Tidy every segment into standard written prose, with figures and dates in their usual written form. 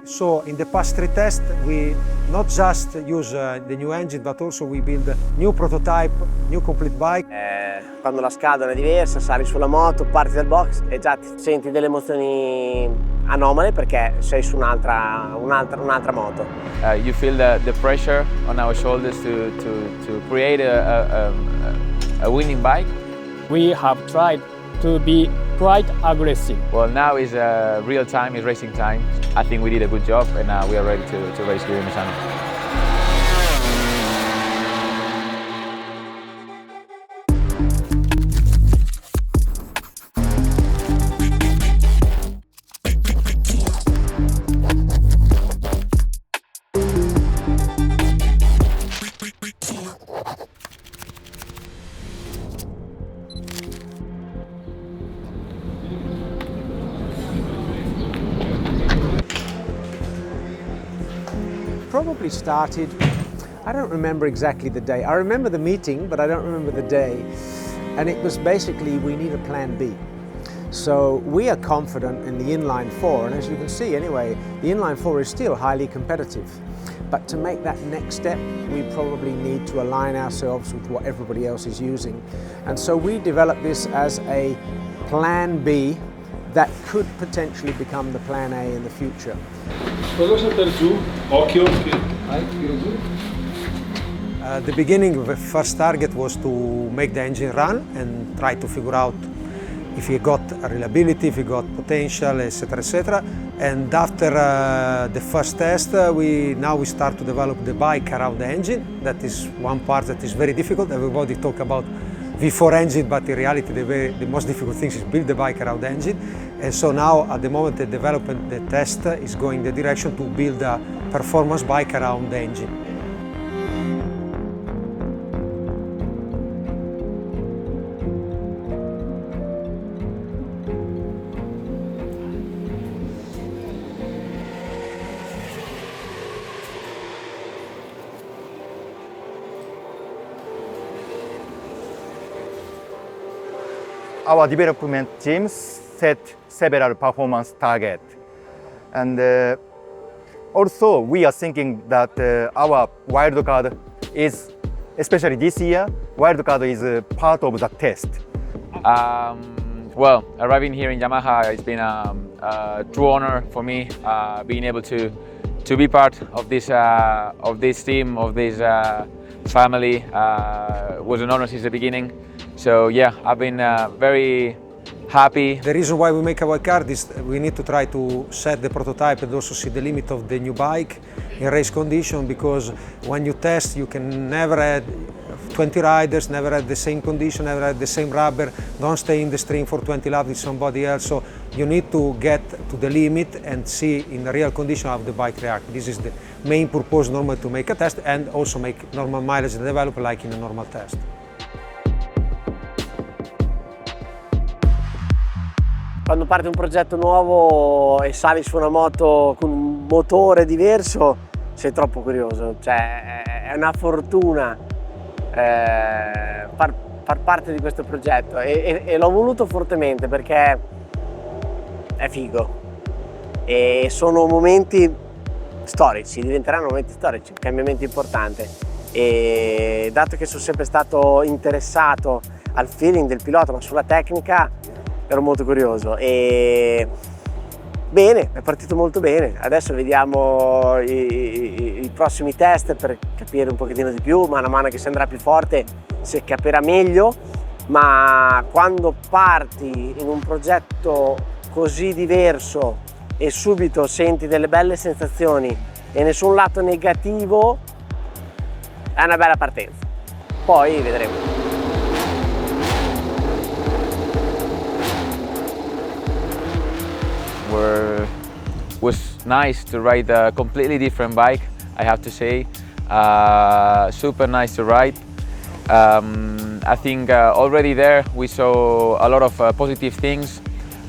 So in the past 3 tests, we not just use the new engine, but also we build new prototype, new complete bike. Quando la scatola è diversa, sali sulla moto, parti dal box e già ti senti delle emozioni anomale perché sei su un'altra moto. You feel the pressure on our shoulders to create a winning bike. We have tried to be quite aggressive. Well, now is real time, is racing time. I think we did a good job and we are ready to race here in Misano. Probably started, I don't remember exactly the day. I remember the meeting, but I don't remember the day. And it was basically, we need a plan B. So we are confident in the inline 4, and as you can see anyway, the inline 4 is still highly competitive. But to make that next step, we probably need to align ourselves with what everybody else is using. And so we developed this as a plan B that could potentially become the plan A in the future. The beginning of the first target was to make the engine run and try to figure out if he got reliability, if he got potential, etc., etc. And after the first test, we start to develop the bike around the engine. That is one part that is very difficult. Everybody talk about V4 engine, but in reality the most difficult thing is build the bike around the engine. And so now at the moment the development, the test is going the direction to build a performance bike around the engine. Our development teams set several performance targets. And also we are thinking that our wildcard is, especially this year, wildcard is part of the test. Well, arriving here in Yamaha, it's been a true honor for me, being able to be part of this team, of this family. Was an honor since the beginning. So yeah, I've been very happy. The reason why we make our card is we need to try to set the prototype and also see the limit of the new bike in race condition, because when you test you can never add 20 riders, never had the same condition, never had the same rubber, don't stay in the stream for 20 laps with somebody else. So you need to get to the limit and see in the real condition how the bike reacts. This is the main purpose normally to make a test, and also make normal mileage and develop like in a normal test. Quando parte un progetto nuovo e sali su una moto con un motore diverso, sei troppo curioso, cioè è una fortuna far parte di questo progetto e l'ho voluto fortemente perché è figo e sono momenti storici, diventeranno momenti storici, un cambiamento importante, e dato che sono sempre stato interessato al feeling del pilota ma sulla tecnica, ero molto curioso e bene, è partito molto bene. Adesso vediamo i prossimi test per capire un pochettino di più, mano a mano che si andrà più forte si capirà meglio, ma quando parti in un progetto così diverso e subito senti delle belle sensazioni e nessun lato negativo, è una bella partenza. Poi vedremo. Was nice to ride a completely different bike, I have to say. Super nice to ride. I think already there we saw a lot of positive things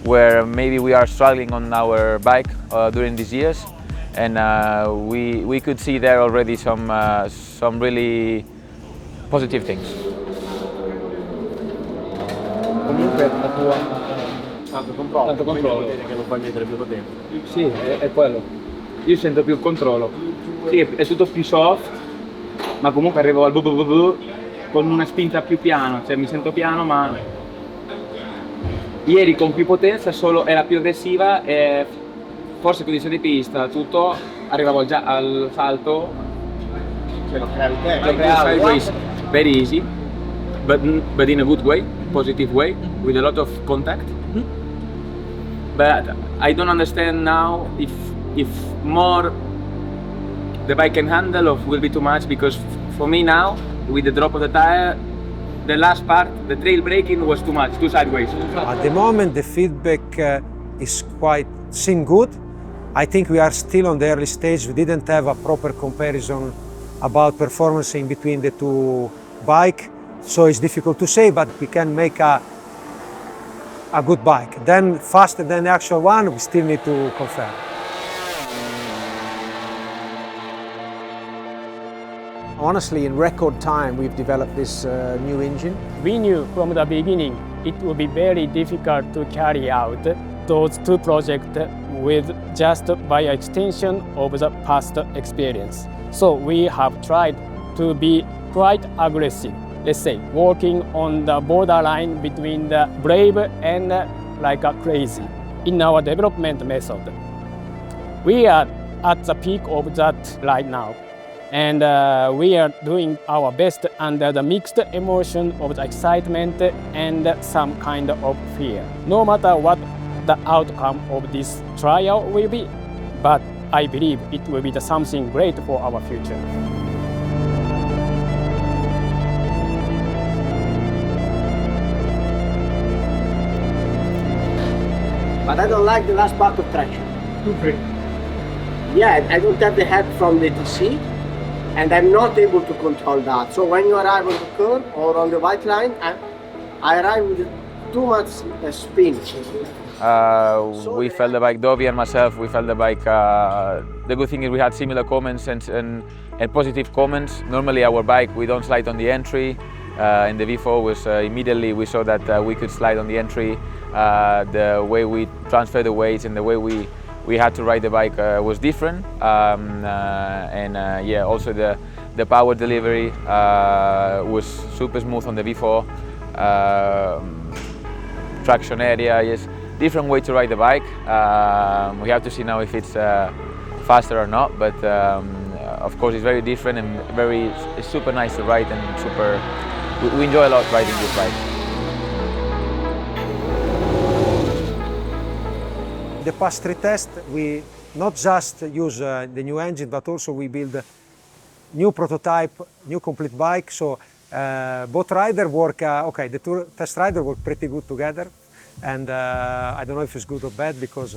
where maybe we are struggling on our bike during these years, and we could see there already some really positive things. Comunque Tanto controllo. Tanto controllo. Che non puoi mettere più potenza. Sì, è quello. Io sento più il controllo. Sì, è tutto più soft, ma comunque arrivo al con una spinta più piano, cioè mi sento piano, ma ieri con più potenza era più aggressiva e forse condizione di pista, tutto, arrivavo già al salto, Lo creavi te. lo creavo sideways very easy, but in a good way, positive way, with a lot of contact. But I don't understand now if more the bike can handle or will be too much, because for me now, with the drop of the tire, the last part, the trail braking was too much, too sideways. At the moment, the feedback is quite seem good. I think we are still on the early stage. We didn't have a proper comparison about performance in between the two bike, so it's difficult to say, but we can make a good bike. Then faster than the actual one, we still need to confirm. Honestly, in record time, we've developed this new engine. We knew from the beginning it would be very difficult to carry out those two projects with just by extension of the past experience. So we have tried to be quite aggressive, let's say, working on the borderline between the brave and like a crazy in our development method. We are at the peak of that right now. And we are doing our best under the mixed emotion of the excitement and some kind of fear. No matter what the outcome of this trial will be, but I believe it will be something great for our future. But I don't like the last part of traction. Too free. Yeah, I don't have the help from the DC. And I'm not able to control that. So when you arrive on the curve or on the white line, I arrive with too much spin. We felt the bike, Dovi and myself, we felt the bike. The good thing is we had similar comments and positive comments. Normally our bike, we don't slide on the entry. In the V4 was immediately we saw that we could slide on the entry. The way we transfer the weights and the way we had to ride the bike was different, yeah, also the power delivery was super smooth on the V4. Traction area, yes, different way to ride the bike. We have to see now if it's faster or not, but of course it's very different and it's super nice to ride and super. We enjoy a lot riding this bike. The past three tests, we not just use the new engine, but also we build new prototype, new complete bike. So both riders work, okay, the two test riders work pretty good together. And I don't know if it's good or bad, because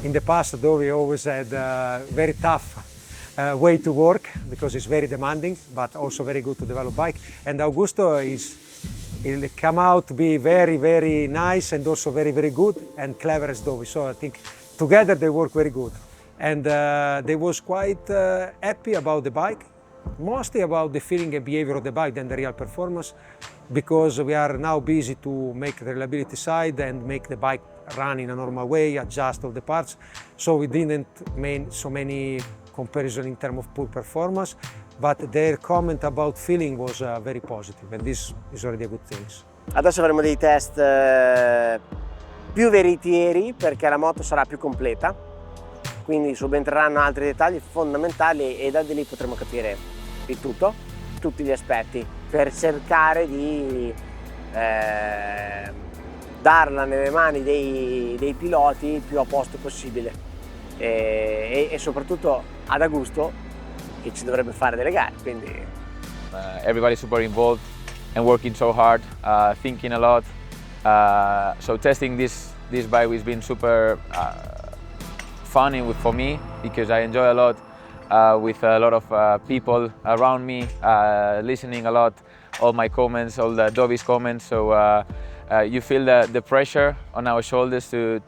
in the past, though, we always had very tough way to work, because it's very demanding, but also very good to develop bike. And Augusto he'll come out to be very, very nice and also very, very good and clever as Dovi. So I think together they work very good. And they was quite happy about the bike, mostly about the feeling and behavior of the bike than the real performance, because we are now busy to make the reliability side and make the bike run in a normal way, adjust all the parts. So we didn't make so many comparison in terms of poor performance, but their comment about feeling was very positive, and this is already a good thing. Adesso faremo dei test più veritieri, perché la moto sarà più completa, quindi subentreranno altri dettagli fondamentali e da lì potremo capire il tutto, tutti gli aspetti, per cercare di darla nelle mani dei piloti il più a posto possibile e soprattutto ad Augusto, che ci dovrebbe fare delle gare, quindi Everybody's super involved and working so hard, thinking a lot. So testing this bike has been super funny for me, because I enjoy a lot with a lot of people around me, listening a lot, all my comments, all the Dovi's comments. So you feel the pressure on our shoulders to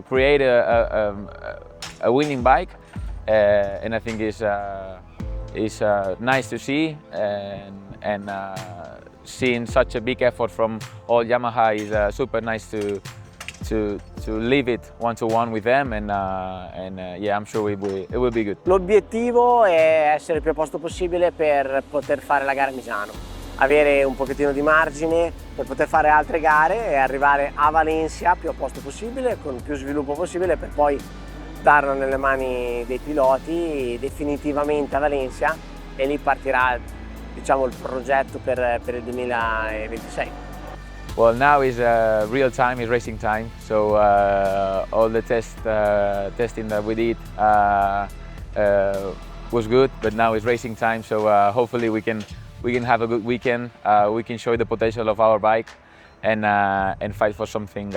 create a winning bike, and I think it's nice to see, and seeing such a big effort from all Yamaha is super nice to leave it one-to-one with them, and yeah, I'm sure it will be good. L'obiettivo è essere il più a posto possibile per poter fare la gara a Misano, avere un pochettino di margine per poter fare altre gare e arrivare a Valencia più a posto possibile, con più sviluppo possibile, per poi darlo nelle mani dei piloti definitivamente a Valencia, e lì partirà, diciamo, il progetto per il 2026. Well, now is real time, is racing time. So all the testing that we did was good, but now is racing time. So hopefully we can have a good weekend. We can show the potential of our bike and fight for something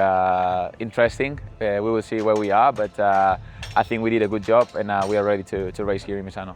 interesting. We will see where we are, but I think we did a good job, and we are ready to race here in Misano.